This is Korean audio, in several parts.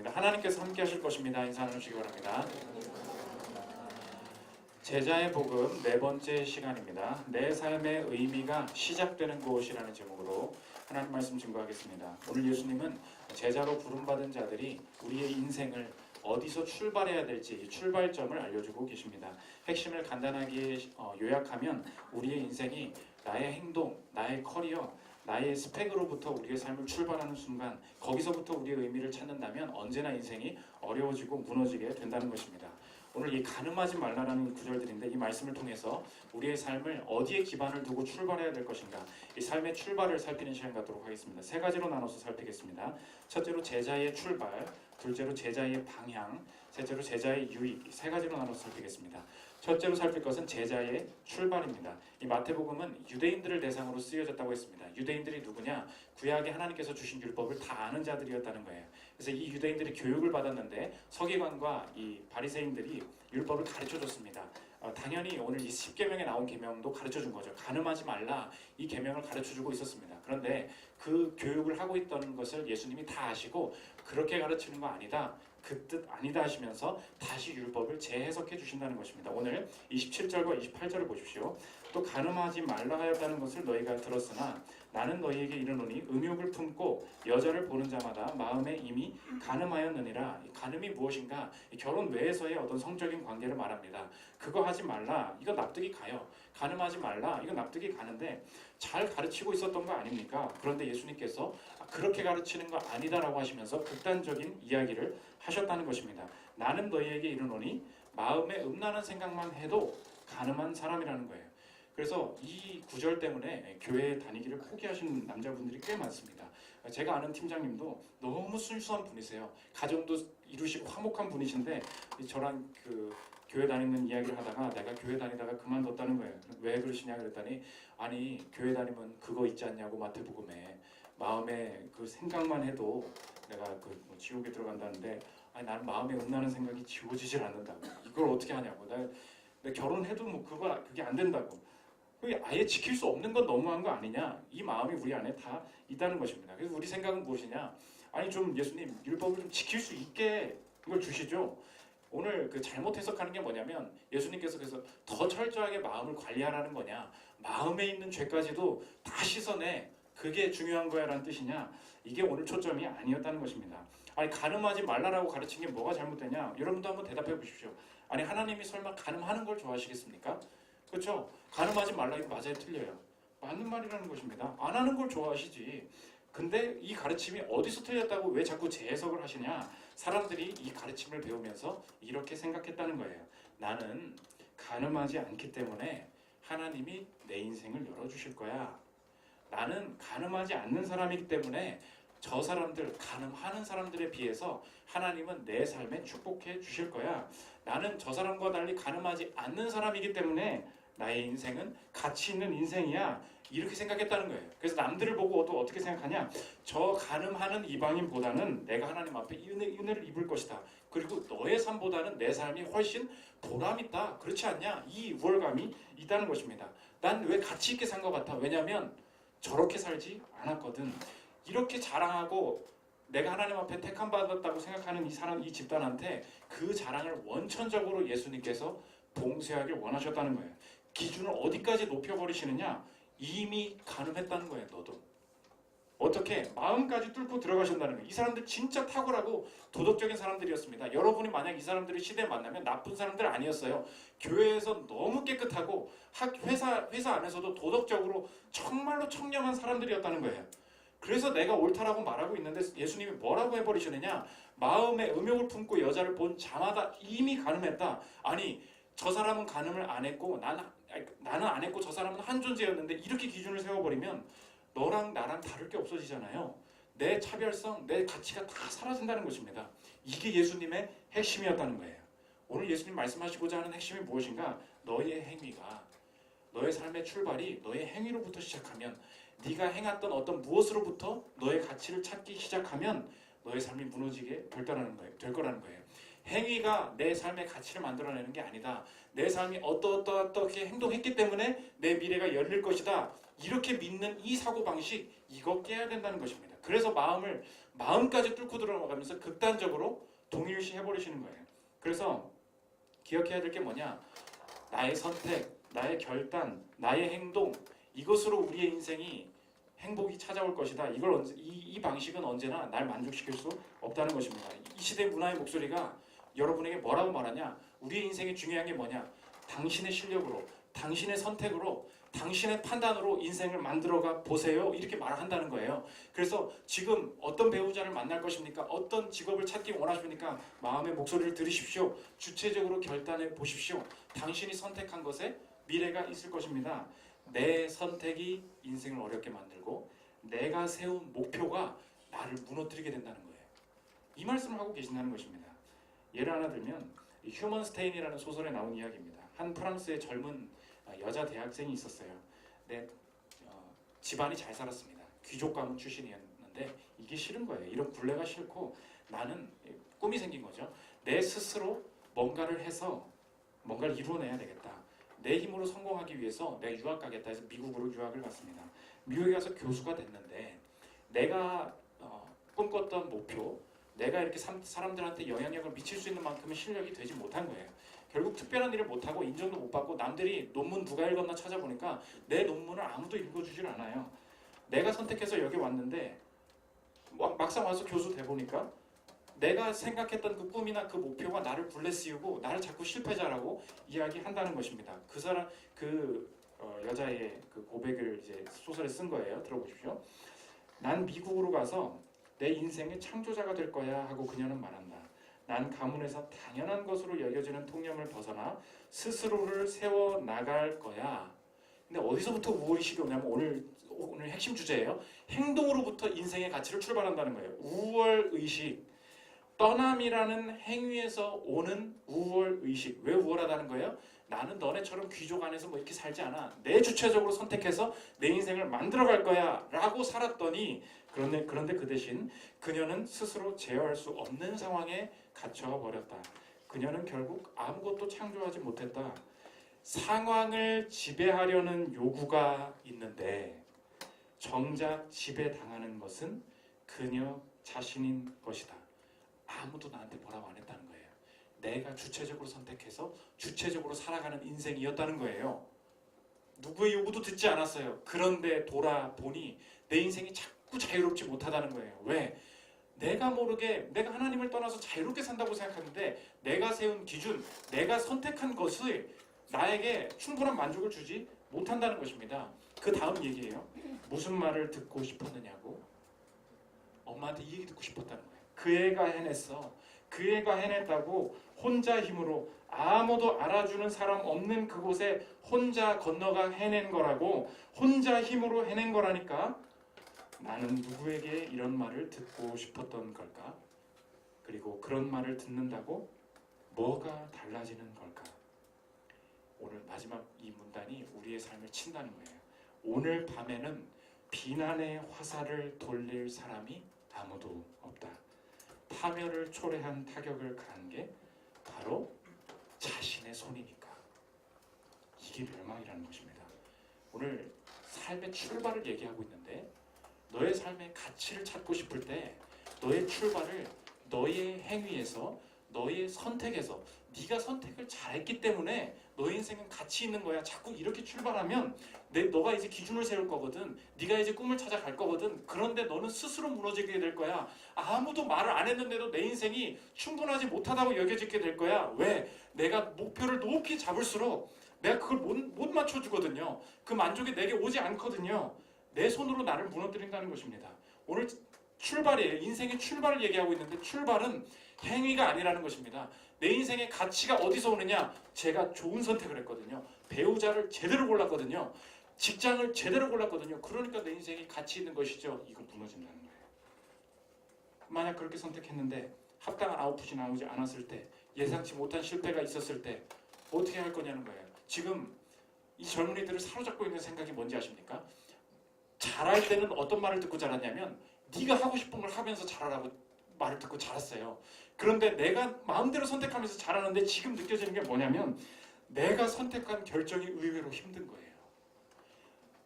하나님께서 함께 하실 것입니다. 인사 나누시기 바랍니다. 제자의 복음 네 번째 시간입니다. 내 삶의 의미가 시작되는 곳이라는 제목으로 하나님 말씀 증거하겠습니다. 오늘 예수님은 제자로 부름받은 자들이 우리의 인생을 어디서 출발해야 될지 출발점을 알려주고 계십니다. 핵심을 간단하게 요약하면 우리의 인생이 나의 행동, 나의 커리어, 나의 스펙으로부터 우리의 삶을 출발하는 순간 거기서부터 우리의 의미를 찾는다면 언제나 인생이 어려워지고 무너지게 된다는 것입니다. 오늘 이 가늠하지 말라라는 구절들인데 이 말씀을 통해서 우리의 삶을 어디에 기반을 두고 출발해야 될 것인가, 이 삶의 출발을 살피는 시간 갖도록 하겠습니다. 세 가지로 나눠서 살피겠습니다. 첫째로 제자의 출발, 둘째로 제자의 방향, 셋째로 제자의 유익, 세 가지로 나눠서 살피겠습니다. 첫째로 살필 것은 제자의 출발입니다. 이 마태복음은 유대인들을 대상으로 쓰여졌다고 했습니다. 유대인들이 누구냐? 구약에 하나님께서 주신 율법을 다 아는 자들이었다는 거예요. 그래서 이 유대인들이 교육을 받았는데 서기관과 이 바리새인들이 율법을 가르쳐줬습니다. 당연히 오늘 이 10계명에 나온 계명도 가르쳐준 거죠. 간음하지 말라, 이 계명을 가르쳐주고 있었습니다. 그런데 그 교육을 하고 있던 것을 예수님이 다 아시고 그렇게 가르치는 거 아니다, 그 뜻 아니다 하시면서 다시 율법을 재해석해 주신다는 것입니다. 오늘 27절과 28절을 보십시오. 또 간음하지 말라 하였다는 것을 너희가 들었으나 나는 너희에게 이르노니 음욕을 품고 여자를 보는 자마다 마음에 이미 간음하였느니라. 간음이 무엇인가? 결혼 외에서의 어떤 성적인 관계를 말합니다. 그거 하지 말라, 이거 납득이 가요. 간음하지 말라, 이거 납득이 가는데 잘 가르치고 있었던 거 아닙니까? 그런데 예수님께서 그렇게 가르치는 거 아니다라고 하시면서 극단적인 이야기를 하셨다는 것입니다. 나는 너희에게 이르노니 마음에 음란한 생각만 해도 간음한 사람이라는 거예요. 그래서 이 구절 때문에 교회 다니기를 포기하시는 남자분들이 꽤 많습니다. 제가 아는 팀장님도 너무 순수한 분이세요. 가정도 이루시고 화목한 분이신데 저랑 교회 다니는 이야기를 하다가 내가 교회 다니다가 그만뒀다는 거예요. 왜 그러시냐 그랬더니 아니 교회 다니면 그거 있지 않냐고, 마태복음에 마음에 그 생각만 해도 내가 지옥에 들어간다는데, 아니 나는 마음에 음란한 생각이 지워지질 않는다고. 이걸 어떻게 하냐고. 내 결혼해도 그게 안 된다고. 그게 아예 지킬 수 없는 건 너무한 거 아니냐. 이 마음이 우리 안에 다 있다는 것입니다. 그래서 우리 생각은 무엇이냐. 아니 좀 예수님 율법을 좀 지킬 수 있게 이걸 주시죠. 오늘 잘못 해석하는 게 뭐냐면 예수님께서 그래서 더 철저하게 마음을 관리하라는 거냐, 마음에 있는 죄까지도 다 씻어내, 그게 중요한 거야 라는 뜻이냐. 이게 오늘 초점이 아니었다는 것입니다. 아니 간음하지 말라라고 가르친 게 뭐가 잘못되냐. 여러분도 한번 대답해 보십시오. 아니 하나님이 설마 간음하는 걸 좋아하시겠습니까? 그렇죠? 간음하지 말라, 이거 맞아요 틀려요? 맞는 말이라는 것입니다. 안 하는 걸 좋아하시지. 근데 이 가르침이 어디서 틀렸다고 왜 자꾸 재해석을 하시냐. 사람들이 이 가르침을 배우면서 이렇게 생각했다는 거예요. 나는 간음하지 않기 때문에 하나님이 내 인생을 열어주실 거야. 나는 간음하지 않는 사람이기 때문에 저 사람들, 간음하는 사람들에 비해서 하나님은 내 삶에 축복해 주실 거야. 나는 저 사람과 달리 간음하지 않는 사람이기 때문에 나의 인생은 가치 있는 인생이야. 이렇게 생각했다는 거예요. 그래서 남들을 보고 또 어떻게 생각하냐. 저 간음하는 이방인보다는 내가 하나님 앞에 은혜를 입을 것이다. 그리고 너의 삶보다는 내 삶이 훨씬 보람있다. 그렇지 않냐. 이 우월감이 있다는 것입니다. 난 왜 가치 있게 산 것 같아. 왜냐하면 저렇게 살지 않았거든. 이렇게 자랑하고 내가 하나님 앞에 택함 받았다고 생각하는 이 집단한테 그 자랑을 원천적으로 예수님께서 봉쇄하길 원하셨다는 거예요. 기준을 어디까지 높여버리시느냐. 이미 간음했다는 거예요. 너도 어떻게 마음까지 뚫고 들어가신다는 거예요. 이 사람들 진짜 탁월하고 도덕적인 사람들이었습니다. 여러분이 만약 이 사람들을 시대에 만나면 나쁜 사람들 아니었어요. 교회에서 너무 깨끗하고 회사 안에서도 도덕적으로 정말로 청렴한 사람들이었다는 거예요. 그래서 내가 옳다라고 말하고 있는데 예수님이 뭐라고 해버리시느냐. 마음에 음욕을 품고 여자를 본 자마다 이미 간음했다. 아니 저 사람은 간음을 안 했고 나는 안 했고 저 사람은 한 존재였는데, 이렇게 기준을 세워버리면 너랑 나랑 다를 게 없어지잖아요. 내 차별성, 내 가치가 다 사라진다는 것입니다. 이게 예수님의 핵심이었다는 거예요. 오늘 예수님 말씀하시고자 하는 핵심이 무엇인가? 너의 행위가, 너의 삶의 출발이 너의 행위로부터 시작하면, 네가 행했던 어떤 무엇으로부터 너의 가치를 찾기 시작하면 너의 삶이 무너지게 될 거라는 거예요. 행위가 내 삶의 가치를 만들어내는 게 아니다. 내 삶이 어떻게 행동했기 때문에 내 미래가 열릴 것이다. 이렇게 믿는 이 사고방식, 이거 깨야 된다는 것입니다. 그래서 마음까지 뚫고 들어가면서 극단적으로 동일시 해버리시는 거예요. 그래서 기억해야 될 게 뭐냐? 나의 선택, 나의 결단, 나의 행동, 이것으로 우리의 인생이 행복이 찾아올 것이다. 이 방식은 언제나 날 만족시킬 수 없다는 것입니다. 이 시대 문화의 목소리가 여러분에게 뭐라고 말하냐? 우리의 인생이 중요한 게 뭐냐? 당신의 실력으로, 당신의 선택으로, 당신의 판단으로 인생을 만들어가 보세요. 이렇게 말한다는 거예요. 그래서 지금 어떤 배우자를 만날 것입니까? 어떤 직업을 찾기 원하십니까? 마음의 목소리를 들으십시오. 주체적으로 결단해 보십시오. 당신이 선택한 것에 미래가 있을 것입니다. 내 선택이 인생을 어렵게 만들고 내가 세운 목표가 나를 무너뜨리게 된다는 거예요. 이 말씀을 하고 계신다는 것입니다. 예를 하나 들면 휴먼 스테인이라는 소설에 나온 이야기입니다. 한 프랑스의 젊은 여자 대학생이 있었어요. 근데 집안이 잘 살았습니다. 귀족 가문 출신이었는데 이게 싫은 거예요. 이런 굴레가 싫고 나는 꿈이 생긴 거죠. 내 스스로 뭔가를 해서 뭔가를 이루어내야 되겠다. 내 힘으로 성공하기 위해서 내가 유학 가겠다 해서 미국으로 유학을 갔습니다. 미국에 가서 교수가 됐는데 내가 꿈꿨던 목표, 내가 이렇게 사람들한테 영향력을 미칠 수 있는 만큼의 실력이 되지 못한 거예요. 결국 특별한 일을 못하고 인정도 못 받고 남들이 논문 누가 읽었나 찾아보니까 내 논문을 아무도 읽어주질 않아요. 내가 선택해서 여기 왔는데 막상 와서 교수 돼보니까 내가 생각했던 그 꿈이나 그 목표가 나를 불러씌우고 나를 자꾸 실패자라고 이야기한다는 것입니다. 여자의 그 고백을 이제 소설에 쓴 거예요. 들어보십시오. 난 미국으로 가서 내 인생의 창조자가 될 거야 하고 그녀는 말한다. 난 가문에서 당연한 것으로 여겨지는 통념을 벗어나 스스로를 세워 나갈 거야. 근데 어디서부터 우월의식이 오냐면 오늘 핵심 주제예요. 행동으로부터 인생의 가치를 출발한다는 거예요. 우월의식. 떠남이라는 행위에서 오는 우월의식. 왜 우월하다는 거예요? 나는 너네처럼 귀족 안에서 뭐 이렇게 살지 않아. 내 주체적으로 선택해서 내 인생을 만들어갈 거야 라고 살았더니 그런데 그 대신 그녀는 스스로 제어할 수 없는 상황에 갇혀버렸다. 그녀는 결국 아무것도 창조하지 못했다. 상황을 지배하려는 요구가 있는데 정작 지배당하는 것은 그녀 자신인 것이다. 아무도 나한테 뭐라고 안 했다는 거예요. 내가 주체적으로 선택해서 주체적으로 살아가는 인생이었다는 거예요. 누구의 요구도 듣지 않았어요. 그런데 돌아보니 내 인생이 자꾸 자유롭지 못하다는 거예요. 왜? 내가 모르게 내가 하나님을 떠나서 자유롭게 산다고 생각하는데 내가 세운 기준, 내가 선택한 것을 나에게 충분한 만족을 주지 못한다는 것입니다. 그 다음 얘기예요. 무슨 말을 듣고 싶었느냐고? 엄마한테 이 얘기 듣고 싶었다는 거예요. 그 애가 해냈어. 그 애가 해냈다고 혼자 힘으로 아무도 알아주는 사람 없는 그곳에 혼자 건너가 해낸 거라고. 혼자 힘으로 해낸 거라니까. 나는 누구에게 이런 말을 듣고 싶었던 걸까? 그리고 그런 말을 듣는다고 뭐가 달라지는 걸까? 오늘 마지막 이 문단이 우리의 삶을 친다는 거예요. 오늘 밤에는 비난의 화살을 돌릴 사람이 아무도 없다. 파멸을 초래한 타격을 가한 게 바로 자신의 손이니까. 이게 멸망이라는 것입니다. 오늘 삶의 출발을 얘기하고 있는데 너의 삶의 가치를 찾고 싶을 때 너의 출발을 너의 행위에서, 너의 선택에서, 네가 선택을 잘했기 때문에 너의 인생은 가치 있는 거야. 자꾸 이렇게 출발하면 너가 이제 기준을 세울 거거든. 네가 이제 꿈을 찾아갈 거거든. 그런데 너는 스스로 무너지게 될 거야. 아무도 말을 안 했는데도 내 인생이 충분하지 못하다고 여겨지게 될 거야. 왜? 내가 목표를 높이 잡을수록 내가 그걸 못 맞춰주거든요. 그 만족이 내게 오지 않거든요. 내 손으로 나를 무너뜨린다는 것입니다. 오늘 출발이에요. 인생의 출발을 얘기하고 있는데 출발은 행위가 아니라는 것입니다. 내 인생의 가치가 어디서 오느냐? 제가 좋은 선택을 했거든요. 배우자를 제대로 골랐거든요. 직장을 제대로 골랐거든요. 그러니까 내 인생이 가치 있는 것이죠. 이거 무너진다는 거예요. 만약 그렇게 선택했는데 합당한 아웃풋이 나오지 않았을 때, 예상치 못한 실패가 있었을 때 어떻게 할 거냐는 거예요. 지금 이 젊은이들을 사로잡고 있는 생각이 뭔지 아십니까? 잘할 때는 어떤 말을 듣고 자랐냐면 네가 하고 싶은 걸 하면서 잘하라고 말을 듣고 자랐어요. 그런데 내가 마음대로 선택하면서 잘하는데 지금 느껴지는 게 뭐냐면 내가 선택한 결정이 의외로 힘든 거예요.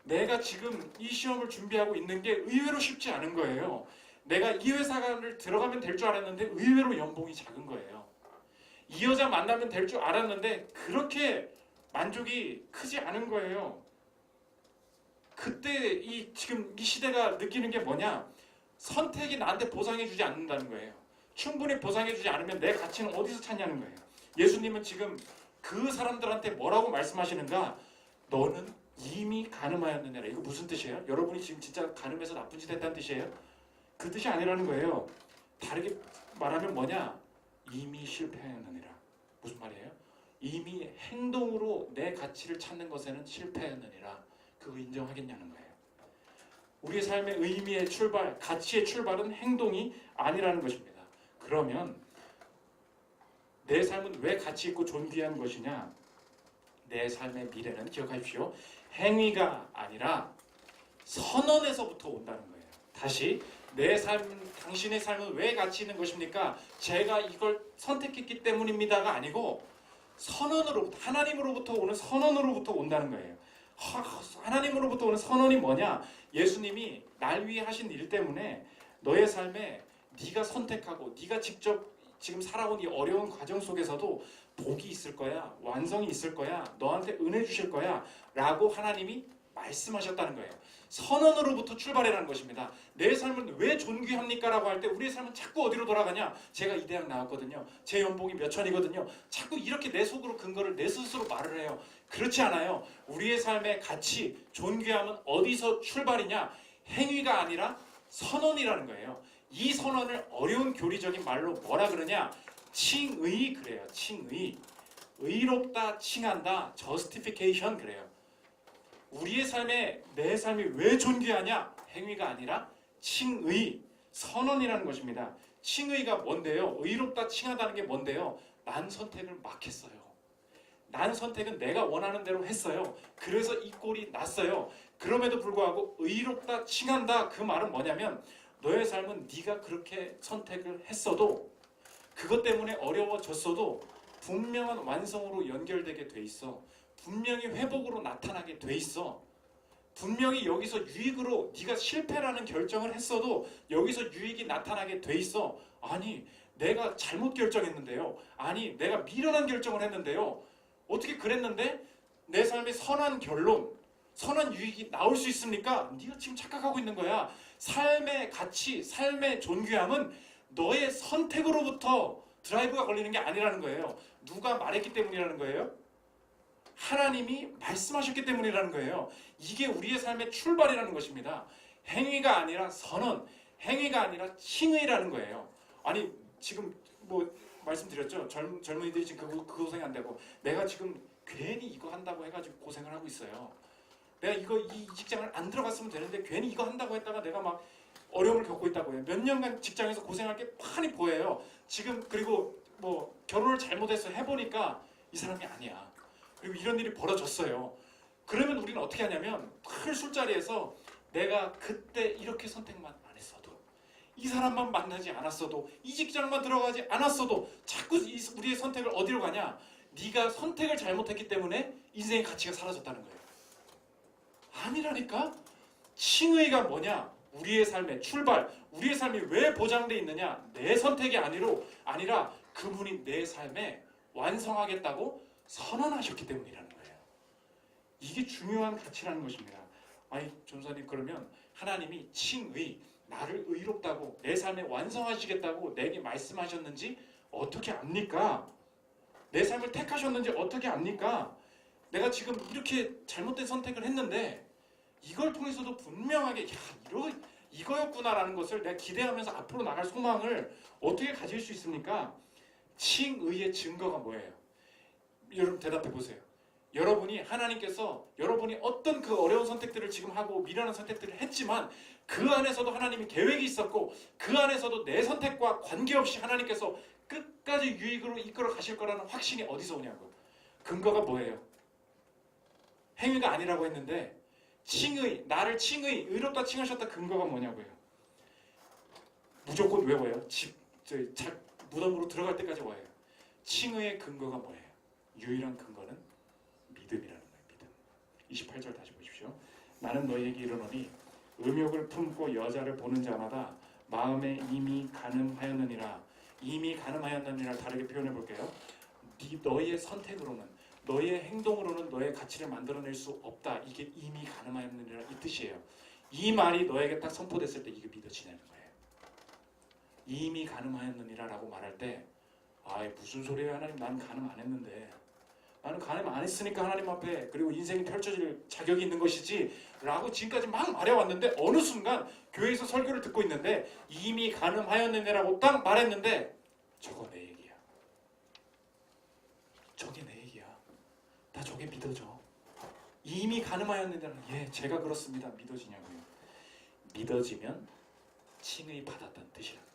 내가 지금 이 시험을 준비하고 있는 게 의외로 쉽지 않은 거예요. 내가 이 회사를 들어가면 될 줄 알았는데 의외로 연봉이 작은 거예요. 이 여자 만나면 될 줄 알았는데 그렇게 만족이 크지 않은 거예요. 그때 지금 이 시대가 느끼는 게 뭐냐? 선택이 나한테 보상해주지 않는다는 거예요. 충분히 보상해주지 않으면 내 가치는 어디서 찾냐는 거예요. 예수님은 지금 그 사람들한테 뭐라고 말씀하시는가? 너는 이미 간음하였느냐라. 이거 무슨 뜻이에요? 여러분이 지금 진짜 간음해서 나쁜 짓 했다는 뜻이에요? 그 뜻이 아니라는 거예요. 다르게 말하면 뭐냐? 이미 실패하였느니라. 무슨 말이에요? 이미 행동으로 내 가치를 찾는 것에는 실패하였느니라. 그거 인정하겠냐는 거예요. 우리의 삶의 의미의 출발, 가치의 출발은 행동이 아니라는 것입니다. 그러면 내 삶은 왜 가치 있고 존귀한 것이냐? 내 삶의 미래는 기억하십시오. 행위가 아니라 선언에서부터 온다는 거예요. 다시 내 삶, 당신의 삶은 왜 가치 있는 것입니까? 제가 이걸 선택했기 때문입니다가 아니고 선언으로부터, 하나님으로부터 오는 선언으로부터 온다는 거예요. 하나님으로부터 오는 선언이 뭐냐? 예수님이 날 위해 하신 일 때문에 너의 삶에 네가 선택하고 네가 직접 지금 살아온 이 어려운 과정 속에서도 복이 있을 거야, 완성이 있을 거야, 너한테 은혜 주실 거야 라고 하나님이 말씀하셨다는 거예요. 선언으로부터 출발이라는 것입니다. 내 삶은 왜 존귀합니까? 라고 할 때 우리의 삶은 자꾸 어디로 돌아가냐? 제가 이 대학 나왔거든요. 제 연봉이 몇 천이거든요. 자꾸 이렇게 내 속으로 근거를 내 스스로 말을 해요. 그렇지 않아요. 우리의 삶의 가치, 존귀함은 어디서 출발이냐? 행위가 아니라 선언이라는 거예요. 이 선언을 어려운 교리적인 말로 뭐라 그러냐? 칭의 그래요. 칭의. 의롭다 칭한다. justification 그래요. 우리의 삶에 내 삶이 왜 존귀하냐? 행위가 아니라 칭의, 선언이라는 것입니다. 칭의가 뭔데요? 의롭다 칭하다는 게 뭔데요? 난 선택을 막 했어요. 난 선택은 내가 원하는 대로 했어요. 그래서 이 꼴이 났어요. 그럼에도 불구하고 의롭다 칭한다. 그 말은 뭐냐면 너의 삶은 네가 그렇게 선택을 했어도 그것 때문에 어려워졌어도 분명한 완성으로 연결되게 돼 있어. 분명히 회복으로 나타나게 돼 있어. 분명히 여기서 유익으로 네가 실패라는 결정을 했어도 여기서 유익이 나타나게 돼 있어. 아니 내가 잘못 결정했는데요. 아니 내가 미련한 결정을 했는데요. 어떻게 그랬는데 내 삶의 선한 결론, 선한 유익이 나올 수 있습니까? 네가 지금 착각하고 있는 거야. 삶의 가치, 삶의 존귀함은 너의 선택으로부터 드라이브가 걸리는 게 아니라는 거예요. 누가 말했기 때문이라는 거예요? 하나님이 말씀하셨기 때문이라는 거예요. 이게 우리의 삶의 출발이라는 것입니다. 행위가 아니라 선언, 행위가 아니라 칭의라는 거예요. 아니 지금 뭐 말씀드렸죠. 젊은이들이 지금 그 고생한다고. 내가 지금 괜히 이거 한다고 해가지고 고생을 하고 있어요. 내가 이 직장을 안 들어갔으면 되는데 괜히 이거 한다고 했다가 내가 막 어려움을 겪고 있다고 해요. 몇 년간 직장에서 고생할 게 뻔히 보여요. 지금 그리고 뭐 결혼을 잘못해서 해보니까 이 사람이 아니야. 그리고 이런 일이 벌어졌어요. 그러면 우리는 어떻게 하냐면 큰 술자리에서 내가 그때 이렇게 선택만 안 했어도, 이 사람만 만나지 않았어도, 이 직장만 들어가지 않았어도 자꾸 우리의 선택을 어디로 가냐? 네가 선택을 잘못했기 때문에 인생의 가치가 사라졌다는 거예요. 아니라니까? 칭의가 뭐냐? 우리의 삶의 출발, 우리의 삶이 왜 보장되어 있느냐? 내 선택이 아니라 그분이 내 삶에 완성하겠다고 선언하셨기 때문이라는 거예요. 이게 중요한 가치라는 것입니다. 아니 전사님 그러면 하나님이 칭의, 나를 의롭다고 내 삶에 완성하시겠다고 내게 말씀하셨는지 어떻게 압니까? 내 삶을 택하셨는지 어떻게 압니까? 내가 지금 이렇게 잘못된 선택을 했는데 이걸 통해서도 분명하게 이거였구나라는 것을 내가 기대하면서 앞으로 나갈 소망을 어떻게 가질 수 있습니까? 칭의의 증거가 뭐예요? 여러분 대답해 보세요. 하나님께서 여러분이 어떤 그 어려운 선택들을 지금 하고 미련한 선택들을 했지만 그 안에서도 하나님이 계획이 있었고 그 안에서도 내 선택과 관계없이 하나님께서 끝까지 유익으로 이끌어 가실 거라는 확신이 어디서 오냐고요. 근거가 뭐예요? 행위가 아니라고 했는데 칭의, 나를 칭의, 의롭다 칭하셨다 근거가 뭐냐고요. 무조건 외워요. 무덤으로 들어갈 때까지 와요. 칭의의 근거가 뭐예요? 유일한 근거는 믿음이라는 거예요. 믿음. 28절 다시 보십시오. 나는 너희에게 이르노니 음욕을 품고 여자를 보는 자마다 마음에 이미 간음하였느니라. 이미 간음하였느니라 다르게 표현해 볼게요. 너희의 선택으로는, 너희의 행동으로는 너의 가치를 만들어낼 수 없다. 이게 이미 간음하였느니라 이 뜻이에요. 이 말이 너에게 딱 선포됐을 때 이게 믿어지냐는 거예요. 이미 간음하였느니라 라고 말할 때 무슨 소리예요 하나님, 난 간음 안 했는데, 나는 간음 안 했으니까 하나님 앞에 그리고 인생이 펼쳐질 자격이 있는 것이지 라고 지금까지 막 말해왔는데 어느 순간 교회에서 설교를 듣고 있는데 이미 간음하였느니라고 딱 말했는데 저거 내 얘기야. 저게 내 얘기야. 나 저게 믿어져. 이미 간음하였느니라. 예, 제가 그렇습니다. 믿어지냐고요. 믿어지면 칭의 받았다는 뜻이라는 거예요.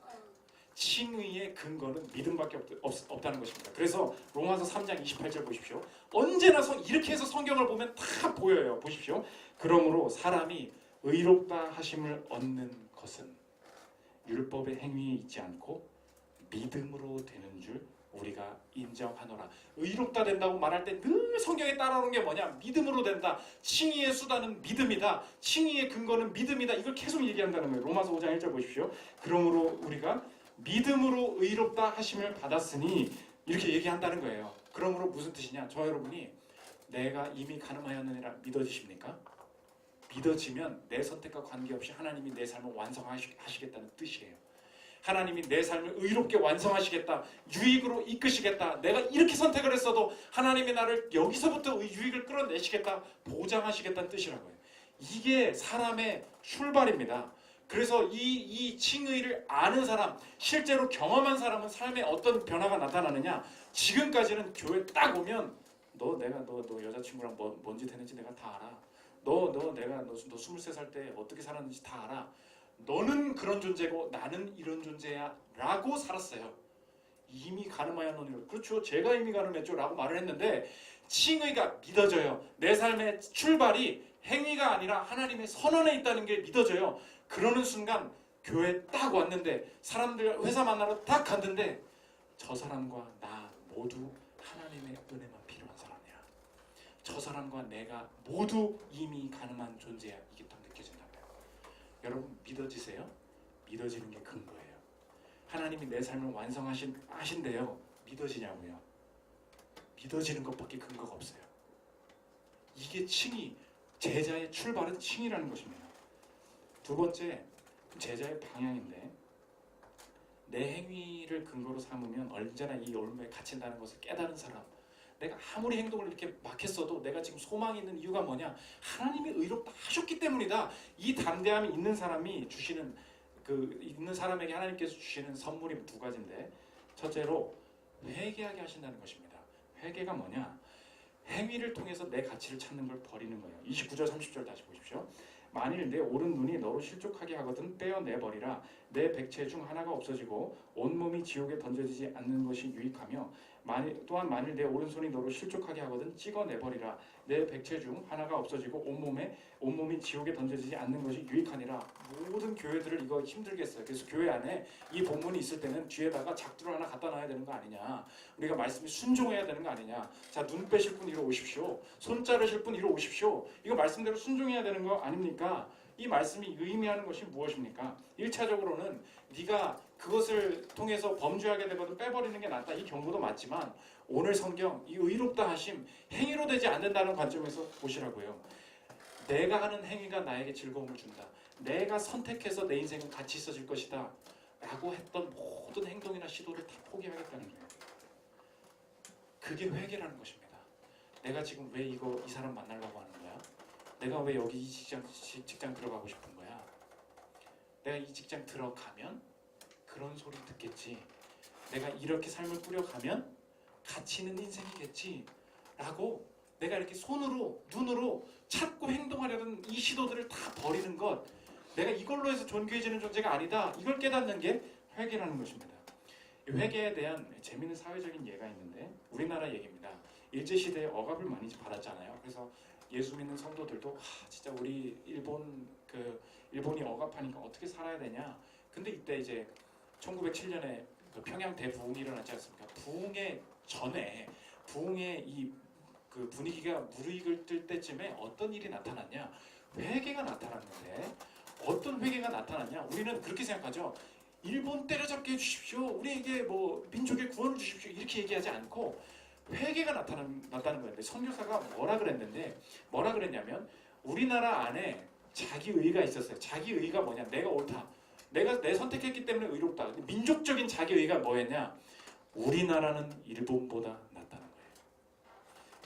칭의의 근거는 믿음밖에 없다는 것입니다. 그래서 로마서 3장 28절 보십시오. 언제나 이렇게 해서 성경을 보면 다 보여요. 보십시오. 그러므로 사람이 의롭다 하심을 얻는 것은 율법의 행위에 있지 않고 믿음으로 되는 줄 우리가 인정하노라. 의롭다 된다고 말할 때 늘 성경에 따라오는 게 뭐냐? 믿음으로 된다. 칭의의 수단은 믿음이다. 칭의의 근거는 믿음이다. 이걸 계속 얘기한다는 거예요. 로마서 5장 1절 보십시오. 그러므로 우리가 믿음으로 의롭다 하심을 받았으니 이렇게 얘기한다는 거예요. 그러므로 무슨 뜻이냐? 저 여러분이 내가 이미 간음하였느니라 믿어지십니까? 믿어지면 내 선택과 관계없이 하나님이 내 삶을 완성하시겠다는 뜻이에요. 하나님이 내 삶을 의롭게 완성하시겠다, 유익으로 이끄시겠다, 내가 이렇게 선택을 했어도 하나님이 나를 여기서부터 유익을 끌어내시겠다, 보장하시겠다는 뜻이라고요. 이게 사람의 출발입니다. 그래서 이 칭의를 아는 사람, 실제로 경험한 사람은 삶에 어떤 변화가 나타나느냐? 지금까지는 교회 딱 오면 너 여자친구랑 뭔 짓 했는지 내가 다 알아. 너 23살 때 어떻게 살았는지 다 알아. 너는 그런 존재고 나는 이런 존재야 라고 살았어요. 이미 간음하였노니. 그렇죠, 제가 이미 간음했죠 라고 말을 했는데 칭의가 믿어져요. 내 삶의 출발이 행위가 아니라 하나님의 선언에 있다는 게 믿어져요. 그러는 순간 교회에 딱 왔는데, 사람들 회사 만나러 딱 갔는데 저 사람과 나 모두 하나님의 은혜만 필요한 사람이야. 저 사람과 내가 모두 이미 가늠한 존재야. 이게 딱 느껴진다고요. 여러분 믿어지세요? 믿어지는 게 근거예요. 하나님이 내 삶을 완성하신대요. 믿어지냐고요? 믿어지는 것밖에 근거가 없어요. 이게 칭의, 제자의 출발은 칭의라는 것입니다. 두 번째, 제자의 방향인데, 내 행위를 근거로 삼으면 언제나 이 올무에 갇힌다는 것을 깨달은 사람, 내가 아무리 행동을 이렇게 막 했어도 내가 지금 소망이 있는 이유가 뭐냐? 하나님이 의롭다 하셨기 때문이다. 이 담대함이 있는 사람이 주시는, 있는 사람에게 하나님께서 주시는 선물이 두 가지인데, 첫째로 회개하게 하신다는 것입니다. 회개가 뭐냐? 행위를 통해서 내 가치를 찾는 걸 버리는 거예요. 29절 30절 다시 보십시오. 만일 내 오른 눈이 너로 실족하게 하거든 떼어내버리라. 내 백체 중 하나가 없어지고 온몸이 지옥에 던져지지 않는 것이 유익하며, 또한 만일 내 오른손이 너로 실족하게 하거든 찍어내버리라. 내 백체 중 하나가 없어지고 온몸이 지옥에 던져지지 않는 것이 유익하니라. 모든 교회들을 이거 힘들겠어요. 그래서 교회 안에 이 본문이 있을 때는 뒤에다가 작두를 하나 갖다 놔야 되는 거 아니냐, 우리가 말씀에 순종해야 되는 거 아니냐. 자, 눈 빼실 분 이리 오십시오. 손 자르실 분 이리 오십시오. 이거 말씀대로 순종해야 되는 거 아닙니까? 이 말씀이 의미하는 것이 무엇입니까? 1차적으로는 네가 그것을 통해서 범죄하게 되거든 빼버리는 게 낫다, 이 경고도 맞지만, 오늘 성경 이 의롭다 하심, 행위로 되지 않는다는 관점에서 보시라고요. 내가 하는 행위가 나에게 즐거움을 준다, 내가 선택해서 내 인생은 가치 있어질 것이다 라고 했던 모든 행동이나 시도를 다 포기하겠다는 거예요. 그게 회개라는 것입니다. 내가 지금 왜 이 사람 만나려고 하는 거야? 내가 왜 여기 이 직장 들어가고 싶은 거야? 내가 이 직장 들어가면 그런 소리 듣겠지, 내가 이렇게 삶을 꾸려가면 가치 있는 인생이겠지 라고 내가 이렇게 눈으로 찾고 행동하려는 이 시도들을 다 버리는 것, 내가 이걸로 해서 존귀해지는 존재가 아니다, 이걸 깨닫는 게 회개라는 것입니다. 이 회개에 대한 재미있는 사회적인 예가 있는데, 우리나라 얘기입니다. 일제시대에 억압을 많이 받았잖아요. 그래서 예수 믿는 성도들도 진짜 우리 일본이 억압하니까 어떻게 살아야 되냐. 근데 이때 이제 1907년에 평양 대부흥이 일어났지 않습니까? 부흥의 이 분위기가 무르익을 뜰 때쯤에 어떤 일이 나타났냐? 회개가 나타났는데 어떤 회개가 나타났냐? 우리는 그렇게 생각하죠. 일본 때려잡게 해주십시오. 우리에게 뭐 민족의 구원을 주십시오. 이렇게 얘기하지 않고 회개가 나타난 거예요. 선교사가 뭐라 그랬냐면 우리나라 안에 자기의가 있었어요. 자기의가 뭐냐? 내가 옳다. 내가 내 선택했기 때문에 의롭다. 민족적인 자기의가 뭐였냐? 우리나라는 일본보다 낫다는 거예요.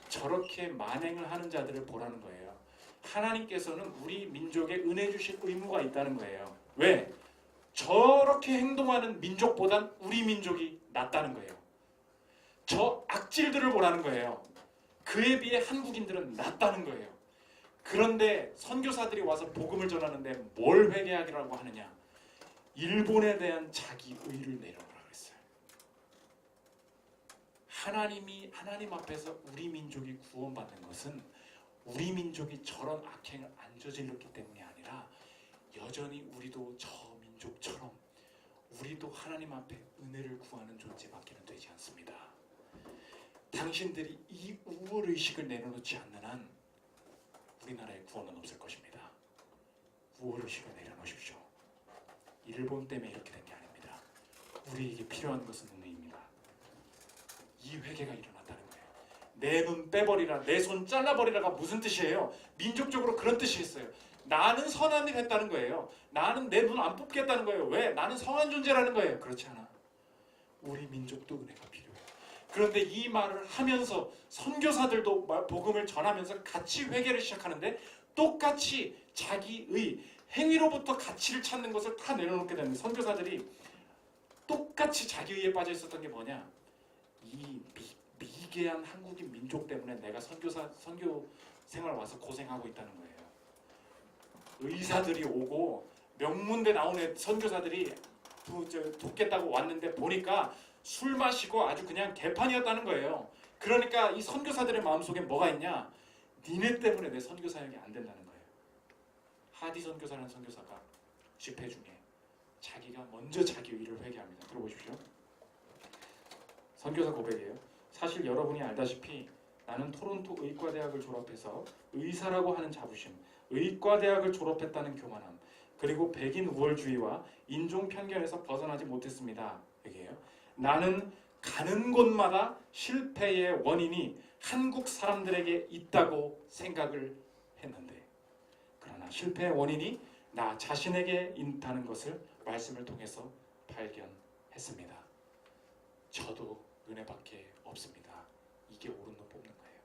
저렇게 만행을 하는 자들을 보라는 거예요. 하나님께서는 우리 민족에 은혜 주실 의무가 있다는 거예요. 왜? 저렇게 행동하는 민족보단 우리 민족이 낫다는 거예요. 저 악질들을 보라는 거예요. 그에 비해 한국인들은 낫다는 거예요. 그런데 선교사들이 와서 복음을 전하는데 뭘 회개하기라고 하느냐? 일본에 대한 자기의를 내려오라 그랬어요. 하나님 앞에서 우리 민족이 구원받는 것은 우리 민족이 저런 악행을 안 저질렀기 때문이 아니라 여전히 우리도 저 민족처럼 우리도 하나님 앞에 은혜를 구하는 존재밖에는 되지 않습니다. 당신들이 이 우월의식을 내려놓지 않는 한 우리나라에 구원은 없을 것입니다. 우월의식을 내려놓으십시오. 일본 때문에 이렇게 된 게 아닙니다. 우리에게 필요한 것은 은혜입니다. 이 회개가 일어났다는 거예요. 내 눈 빼버리라, 내 손 잘라버리라가 무슨 뜻이에요? 민족적으로 그런 뜻이었어요. 나는 선한 일 했다는 거예요. 나는 내 눈 안 뽑겠다는 거예요. 왜? 나는 성한 존재라는 거예요. 그렇지 않아. 우리 민족도 은혜가 필요해요. 그런데 이 말을 하면서 선교사들도 복음을 전하면서 같이 회개를 시작하는데 똑같이 자기의 행위로부터 가치를 찾는 것을 다 내려놓게 되는 선교사들이 똑같이 자기의에 빠져 있었던 게 뭐냐? 이 미개한 한국인 민족 때문에 내가 선교 생활 와서 고생하고 있다는 거예요. 의사들이 오고 명문대 나온 선교사들이 돕겠다고 왔는데 보니까 술 마시고 아주 그냥 개판이었다는 거예요. 그러니까 이 선교사들의 마음속에 뭐가 있냐? 니네 때문에 내 선교 사역이 안 된다는 거예요. 하디 선교사라는 선교사가 집회 중에 자기가 먼저 자기 의를 회개합니다. 들어보십시오. 선교사 고백이에요. 사실 여러분이 알다시피 나는 토론토 의과대학을 졸업해서 의사라고 하는 자부심, 의과대학을 졸업했다는 교만함, 그리고 백인 우월주의와 인종 편견에서 벗어나지 못했습니다. 여기에요. 나는 가는 곳마다 실패의 원인이 한국 사람들에게 있다고 생각을 했는데 그러나 실패의 원인이 나 자신에게 있다는 것을 말씀을 통해서 발견했습니다. 저도 은혜밖에 없습니다. 이게 옳은 놈 뽑는 거예요.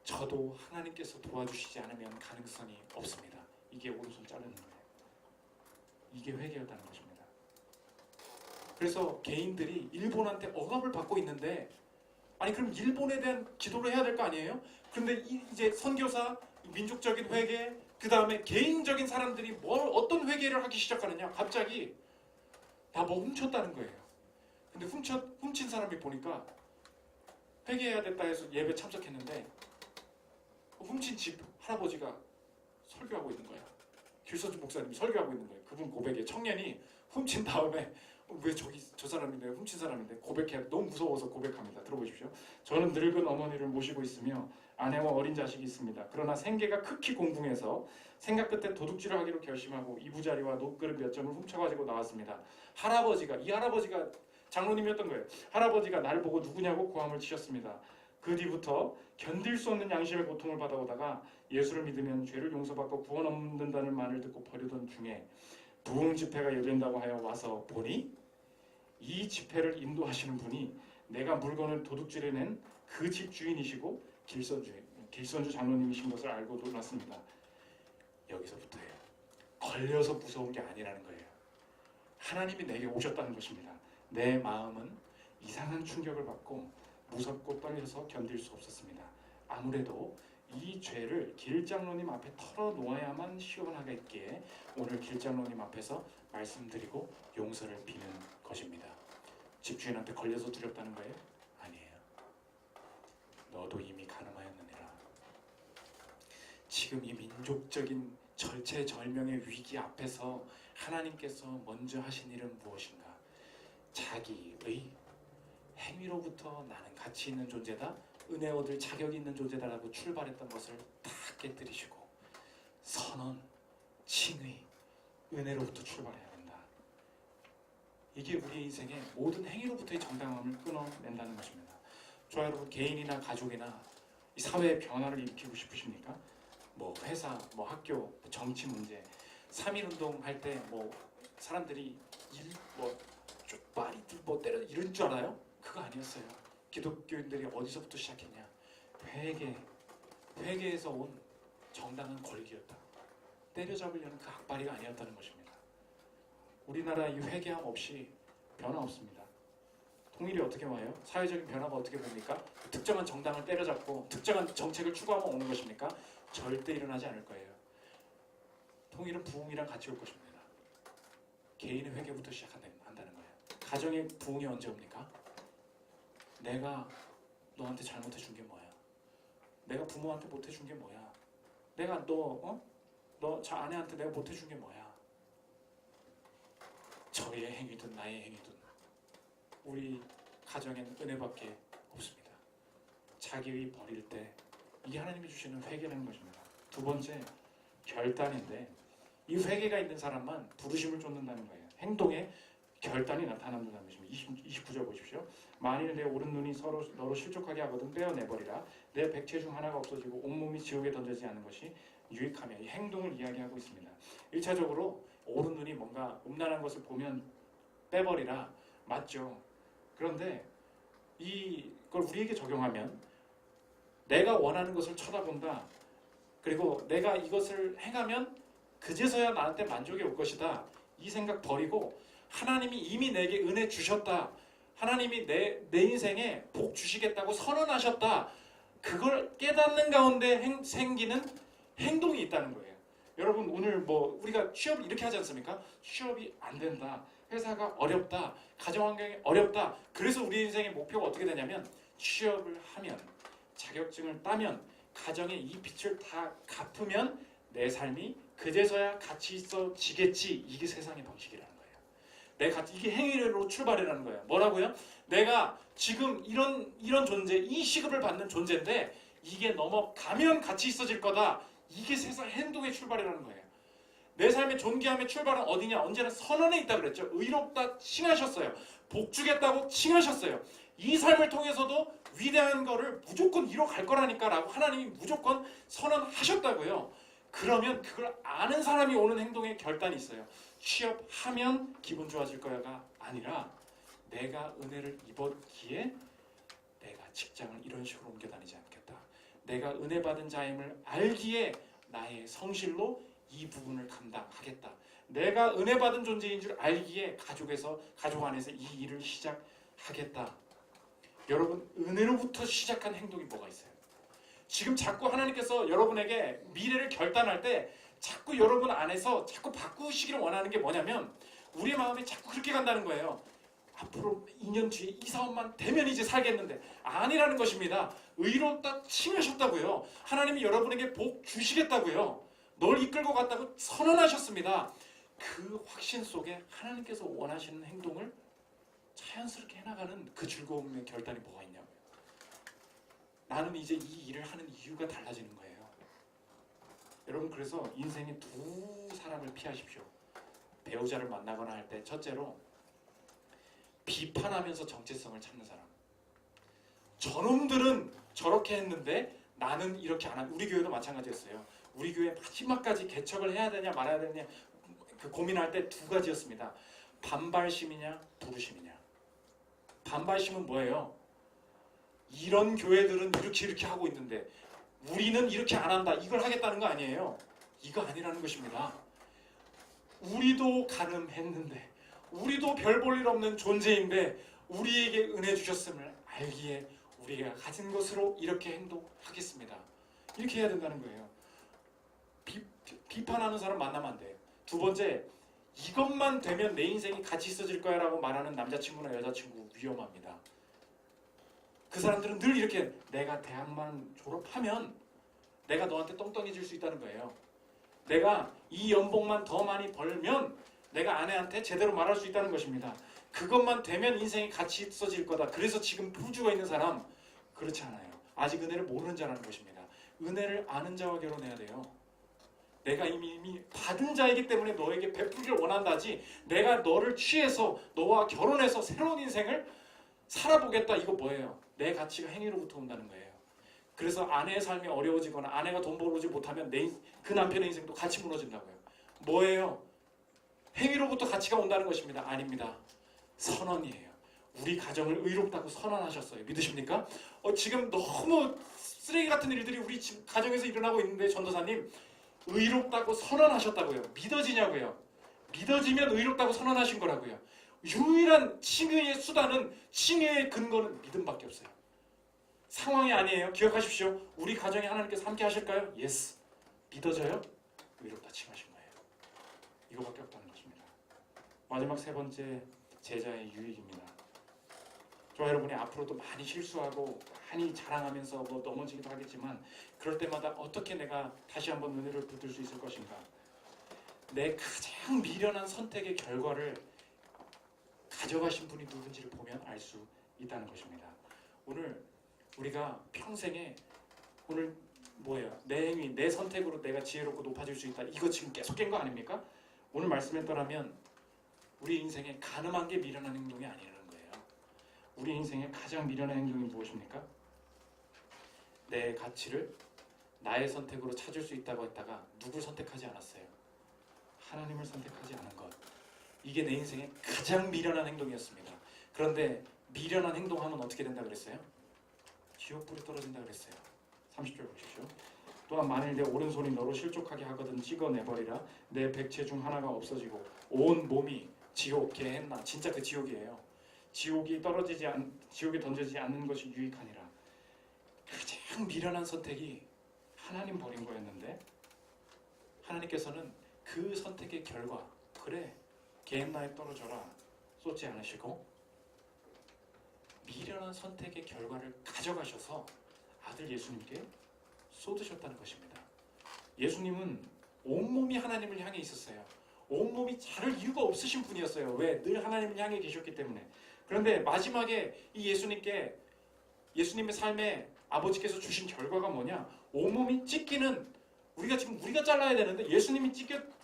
저도 하나님께서 도와주시지 않으면 가능성이 없습니다. 이게 오른손 자르는 거예요. 이게 회개였다는 것입니다. 그래서 개인들이 일본한테 억압을 받고 있는데 아니 그럼 일본에 대한 기도를 해야 될 거 아니에요? 근데 이제 선교사, 민족적인 회개, 그 다음에 개인적인 사람들이 어떤 회개를 하기 시작하느냐? 갑자기 다 뭐 훔쳤다는 거예요. 근데 훔친 사람이 보니까 회개해야 됐다 해서 예배 참석했는데 훔친 집 할아버지가 설교하고 있는 거야. 길서주 목사님이 설교하고 있는 거예요. 그분 고백에 청년이 훔친 다음에 왜 저 사람인데 훔친 사람인데 고백해 너무 무서워서 고백합니다. 들어보십시오. 저는 늙은 어머니를 모시고 있으며 아내와 어린 자식이 있습니다. 그러나 생계가 극히 공분해서 생각 끝에 도둑질을 하기로 결심하고 이부자리와 녹그릇 몇 점을 훔쳐가지고 나왔습니다. 이 할아버지가 장로님이었던 거예요. 할아버지가 날 보고 누구냐고 고함을 치셨습니다. 그 뒤부터 견딜 수 없는 양심의 고통을 받아오다가 예수를 믿으면 죄를 용서받고 구원 얻는다는 말을 듣고 버리던 중에 부흥 집회가 열린다고 하여 와서 보니 이 집회를 인도하시는 분이 내가 물건을 도둑질해낸 그 집 주인이시고 길선주 장로님이신 것을 알고 놀랐습니다. 여기서부터예요. 걸려서 무서운 게 아니라는 거예요. 하나님이 내게 오셨다는 것입니다. 내 마음은 이상한 충격을 받고 무섭고 떨려서 견딜 수 없었습니다. 아무래도 이 죄를 길장로님 앞에 털어놓아야만 시원하겠기에 오늘 길장로님 앞에서 말씀드리고 용서를 비는 것입니다. 집주인한테 걸려서 두렵다는 거예요? 아니에요. 너도 이미 가늠하였느니라. 지금 이 민족적인 절체절명의 위기 앞에서 하나님께서 먼저 하신 일은 무엇인가? 자기의 행위로부터 나는 가치 있는 존재다, 은혜 얻을 자격이 있는 존재다라고 출발했던 것을 다 깨뜨리시고 선언, 칭의, 은혜로부터 출발해야 된다. 이게 우리의 인생의 모든 행위로부터의 정당함을 끊어낸다는 것입니다. 좋아요, 여러분, 개인이나 가족이나 이 사회의 변화를 일으키고 싶으십니까? 뭐 회사, 뭐 학교, 정치 문제, 3.1 운동 할 때 뭐 사람들이 뭐 말이 뭐 때려 이런 줄 알아요? 그거 아니었어요. 기독교인들이 어디서부터 시작했냐? 회개에서 온 정당한 권리였다. 때려잡으려는 그 악바리가 아니었다는 것입니다. 우리나라 이 회개함 없이 변화 없습니다. 통일이 어떻게 와요? 사회적인 변화가 어떻게 봅니까? 특정한 정당을 때려잡고 특정한 정책을 추구하면 오는 것입니까? 절대 일어나지 않을 거예요. 통일은 부흥이랑 같이 올 것입니다. 개인의 회개부터 시작한다는 거예요. 가정의 부흥이 언제 옵니까? 내가 너한테 잘못해 준 게 뭐야? 내가 부모한테 못해 준 게 뭐야? 내가 너 아내한테 내가 못해 준 게 뭐야? 저의 행위든 나의 행위든 우리 가정엔 은혜밖에 없습니다. 자기의 버릴 때 이게 하나님이 주시는 회개라는 것입니다. 두 번째, 결단인데 이 회개가 있는 사람만 부르심을 쫓는다는 거예요. 행동에 결단이 나타난다는 것입니다. 29절 보십시오. 만일 내 오른 눈이 서로 너로 실족하게 하거든 떼어내버리라. 내 백체 중 하나가 없어지고 온몸이 지옥에 던져지지 않는 것이 유익하며 이 행동을 이야기하고 있습니다. 1차적으로 오른 눈이 뭔가 음란한 것을 보면 빼버리라. 맞죠. 그런데 이걸 우리에게 적용하면 내가 원하는 것을 쳐다본다. 그리고 내가 이것을 행하면 그제서야 나한테 만족이 올 것이다. 이 생각 버리고 하나님이 이미 내게 은혜 주셨다. 하나님이 내 인생에 복 주시겠다고 선언하셨다. 그걸 깨닫는 가운데 생기는 행동이 있다는 거예요. 여러분 오늘 뭐 우리가 취업 이렇게 하지 않습니까? 취업이 안 된다. 회사가 어렵다. 가정환경이 어렵다. 그래서 우리 인생의 목표가 어떻게 되냐면 취업을 하면 자격증을 따면 가정의 이 빚을 다 갚으면 내 삶이 그제서야 가치 있어지겠지. 이게 세상의 방식이라는 거예요. 이게 행위로 출발이라는 거예요. 뭐라고요? 내가 지금 이런 존재, 이 시급을 받는 존재인데 이게 넘어가면 가치 있어질 거다. 이게 세상 행동의 출발이라는 거예요. 내 삶의 존귀함의 출발은 어디냐? 언제나 선언에 있다 그랬죠. 의롭다 칭하셨어요. 복 주겠다고 칭하셨어요. 이 삶을 통해서도 위대한 거를 무조건 이뤄갈 거라니까 라고 하나님이 무조건 선언하셨다고요. 그러면 그걸 아는 사람이 오는 행동에 결단이 있어요. 취업하면 기분 좋아질 거야가 아니라 내가 은혜를 입었기에 내가 직장을 이런 식으로 옮겨 다니지 않겠다. 내가 은혜 받은 자임을 알기에 나의 성실로 이 부분을 감당하겠다. 내가 은혜 받은 존재인 줄 알기에 가족 안에서 이 일을 시작하겠다. 여러분 은혜로부터 시작한 행동이 뭐가 있어요? 지금 자꾸 하나님께서 여러분에게 미래를 결단할 때 자꾸 여러분 안에서 자꾸 바꾸시기를 원하는 게 뭐냐면 우리 마음이 자꾸 그렇게 간다는 거예요. 앞으로 2년 뒤에 이 사업만 되면 이제 살겠는데 아니라는 것입니다. 의롭다 칭하셨다고요. 하나님이 여러분에게 복 주시겠다고요. 널 이끌고 갔다고 선언하셨습니다. 그 확신 속에 하나님께서 원하시는 행동을 자연스럽게 해나가는 그 즐거움의 결단이 뭐가 있냐고요. 나는 이제 이 일을 하는 이유가 달라지는 거예요. 여러분 그래서 인생의 두 사람을 피하십시오. 배우자를 만나거나 할 때 첫째로 비판하면서 정체성을 찾는 사람. 저놈들은 저렇게 했는데 나는 이렇게 안 한. 우리 교회도 마찬가지였어요. 우리 교회 마지막까지 개척을 해야 되냐 말아야 되냐 그 고민할 때 두 가지였습니다. 반발심이냐 부르심이냐. 반발심은 뭐예요? 이런 교회들은 이렇게 하고 있는데 우리는 이렇게 안 한다. 이걸 하겠다는 거 아니에요. 이거 아니라는 것입니다. 우리도 가늠했는데 우리도 별 볼 일 없는 존재인데 우리에게 은혜 주셨음을 알기에 우리가 가진 것으로 이렇게 행동하겠습니다. 이렇게 해야 된다는 거예요. 비판하는 사람 만나면 안 돼요. 두 번째, 이것만 되면 내 인생이 가치 있어질 거야 라고 말하는 남자친구나 여자친구 위험합니다. 그 사람들은 늘 이렇게 내가 대학만 졸업하면 내가 너한테 똥똥해질 수 있다는 거예요. 내가 이 연봉만 더 많이 벌면 내가 아내한테 제대로 말할 수 있다는 것입니다. 그것만 되면 인생이 가치 있어질 거다. 그래서 지금 부주가 있는 사람 그렇지 않아요. 아직 은혜를 모르는 자라는 것입니다. 은혜를 아는 자와 결혼해야 돼요. 내가 이미 받은 자이기 때문에 너에게 베풀기를 원한다지 내가 너를 취해서 너와 결혼해서 새로운 인생을 살아보겠다. 이거 뭐예요? 내 가치가 행위로부터 온다는 거예요. 그래서 아내의 삶이 어려워지거나 아내가 돈 벌어오지 못하면 그 남편의 인생도 같이 무너진다고요. 뭐예요? 행위로부터 가치가 온다는 것입니다. 아닙니다. 선언이에요. 우리 가정을 의롭다고 선언하셨어요. 믿으십니까? 지금 너무 쓰레기 같은 일들이 우리 집 가정에서 일어나고 있는데 전도사님 의롭다고 선언하셨다고요. 믿어지냐고요. 믿어지면 의롭다고 선언하신 거라고요. 유일한 칭의의 수단은 칭의의 근거는 믿음밖에 없어요. 상황이 아니에요. 기억하십시오. 우리 가정에 하나님께서 함께 하실까요? 예스. 믿어져요? 의롭다 칭하신 거예요. 이거밖에 없다는 것입니다. 마지막 세 번째, 제자의 유익입니다. 저와 여러분이 앞으로도 많이 실수하고 많이 자랑하면서 넘어지기도 하겠지만 그럴 때마다 어떻게 내가 다시 한번 은혜를 붙들 수 있을 것인가. 내 가장 미련한 선택의 결과를 가져가신 분이 누군지를 보면 알 수 있다는 것입니다. 오늘 우리가 평생에 오늘 뭐예요? 내 행위, 내 선택으로 내가 지혜롭고 높아질 수 있다. 이거 지금 계속 깬 거 아닙니까? 오늘 말씀에 따르면 우리 인생에 가늠한 게 미련한 행동이 아니라는 거예요. 우리 인생에 가장 미련한 행동이 무엇입니까? 내 가치를 나의 선택으로 찾을 수 있다고 했다가 누굴 선택하지 않았어요. 하나님을 선택하지 않은 것. 이게 내 인생의 가장 미련한 행동이었습니다. 그런데 미련한 행동하면 어떻게 된다 그랬어요? 지옥불에 떨어진다 그랬어요. 30절 보십시오. 또한 만일 내 오른손이 너로 실족하게 하거든 찍어내버리라. 내 백체 중 하나가 없어지고 온 몸이 지옥 게헨나. 진짜 그 지옥이에요. 지옥에 던져지지 않는 것이 유익하니라. 가장 미련한 선택이 하나님 버린 거였는데 하나님께서는 그 선택의 결과, 그래 게헨나에 떨어져라 쏟지 않으시고 미련한 선택의 결과를 가져가셔서 아들 예수님께 쏟으셨다는 것입니다. 예수님은 온몸이 하나님을 향해 있었어요. 온몸이 자를 이유가 없으신 분이었어요. 왜? 늘 하나님을 향해 계셨기 때문에. 그런데 마지막에 이 예수님의 삶에 아버지께서 주신 결과가 뭐냐? 온몸이 찢기는, 우리가 잘라야 되는데 예수님이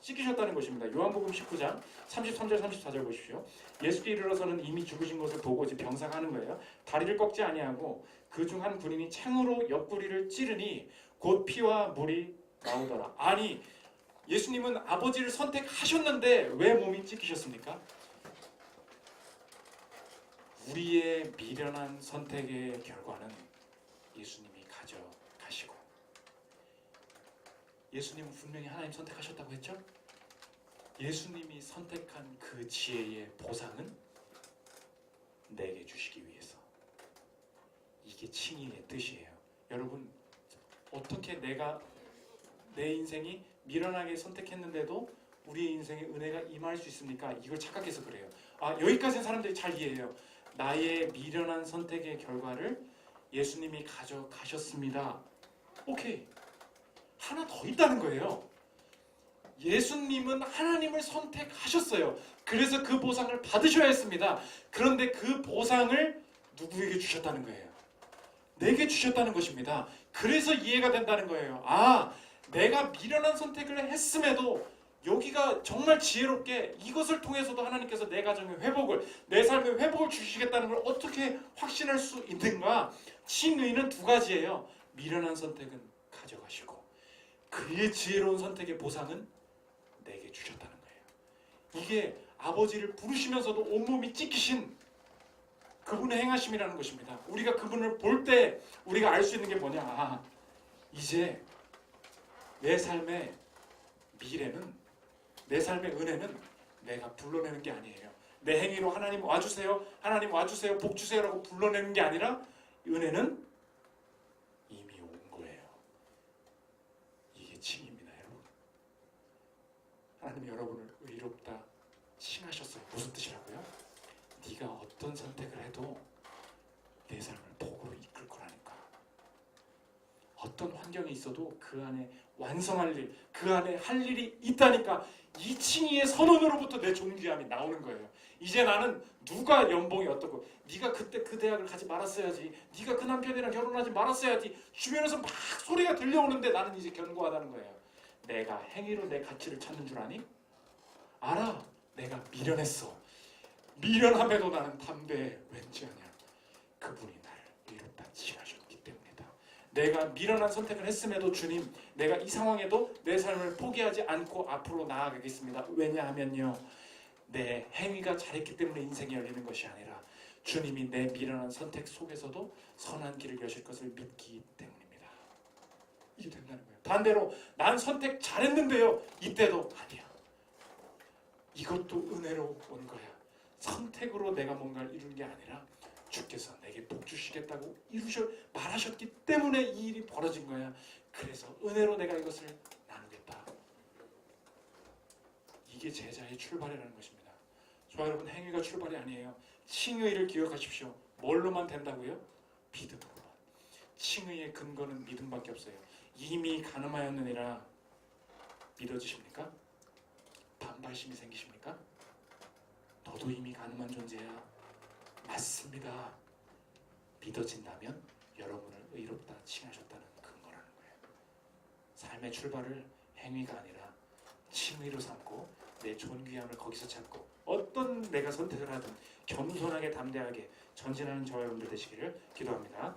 찢기셨다는 것입니다. 요한복음 19장 33절 34절 보십시오. 예수께 이르러서는 이미 죽으신 것을 보고 이제 병상하는 거예요. 다리를 꺾지 아니하고 그중 한 군인이 창으로 옆구리를 찌르니 곧 피와 물이 나오더라. 아니, 예수님은 아버지를 선택하셨는데 왜 몸이 찢기셨습니까? 우리의 미련한 선택의 결과는 예수님이 가져가시고, 예수님은 분명히 하나님 선택하셨다고 했죠? 예수님이 선택한 그 지혜의 보상은 내게 주시기 위해서. 이게 칭의의 뜻이에요. 여러분, 어떻게 내 인생이 미련하게 선택했는데도 우리의 인생에 은혜가 임할 수 있습니까? 이걸 착각해서 그래요. 여기까지는 사람들이 잘 이해해요. 나의 미련한 선택의 결과를 예수님이 가져가셨습니다. 오케이. 하나 더 있다는 거예요. 예수님은 하나님을 선택하셨어요. 그래서 그 보상을 받으셔야 했습니다. 그런데 그 보상을 누구에게 주셨다는 거예요? 내게 주셨다는 것입니다. 그래서 이해가 된다는 거예요. 내가 미련한 선택을 했음에도 여기가 정말 지혜롭게 이것을 통해서도 하나님께서 내 가정의 회복을, 내 삶의 회복을 주시겠다는 걸 어떻게 확신할 수 있는가? 칭의는 두 가지예요. 미련한 선택은 가져가시고 그의 지혜로운 선택의 보상은 내게 주셨다는 거예요. 이게 아버지를 부르시면서도 온몸이 찢기신 그분의 행하심이라는 것입니다. 우리가 그분을 볼 때 우리가 알 수 있는 게 뭐냐? 이제 내 삶의 미래는, 내 삶의 은혜는 내가 불러내는 게 아니에요. 내 행위로 하나님 와주세요, 하나님 와주세요, 복 주세요라고 불러내는 게 아니라 은혜는 이미 온 거예요. 이게 칭입니다, 여러분. 하나님이 여러분을 의롭다 칭하셨어요. 무슨 뜻이라고요? 네가 어떤 선택을 해도 내 삶을 복으로 이끌 거라니까. 어떤 환경에 있어도 그 안에 완성할 일, 그 안에 할 일이 있다니까. 이 칭의의 선언으로부터 내 존귀함이 나오는 거예요. 이제 나는 누가 연봉이 어떻고, 네가 그때 그 대학을 가지 말았어야지, 네가 그 남편이랑 결혼하지 말았어야지, 주변에서 막 소리가 들려오는데 나는 이제 견고하다는 거예요. 내가 행위로 내 가치를 찾는 줄 아니? 알아. 내가 미련했어. 미련함에도 나는 담대해. 왠지 아냐. 그분이 나를 의롭다 칭하셨기 때문이다. 내가 미련한 선택을 했음에도 주님, 내가 이 상황에도 내 삶을 포기하지 않고 앞으로 나아가겠습니다. 왜냐하면요, 내 행위가 잘했기 때문에 인생이 열리는 것이 아니라 주님이 내 미련한 선택 속에서도 선한 길을 여실 것을 믿기 때문입니다. 이게 된다는 거예요. 반대로 난 선택 잘했는데요, 이때도 아니야. 이것도 은혜로 온 거야. 선택으로 내가 뭔가를 이룬 게 아니라 주께서 내게 복 주시겠다고 말하셨기 때문에 이 일이 벌어진 거야. 그래서 은혜로 내가 이것을 나누겠다. 이게 제자의 출발이라는 것입니다. 저와 여러분, 행위가 출발이 아니에요. 칭의를 기억하십시오. 뭘로만 된다고요? 믿음으로만. 칭의의 근거는 믿음밖에 없어요. 이미 가늠하였느니라 믿어지십니까? 반발심이 생기십니까? 너도 이미 가늠한 존재야. 맞습니다. 믿어진다면 여러분을 의롭다 칭하셨다는 근거라는 거예요. 삶의 출발을 행위가 아니라 칭의로 삼고 내 존귀함을 거기서 찾고 어떤 내가 선택을 하든 겸손하게 담대하게 전진하는 저와 여러분들 되시기를 기도합니다.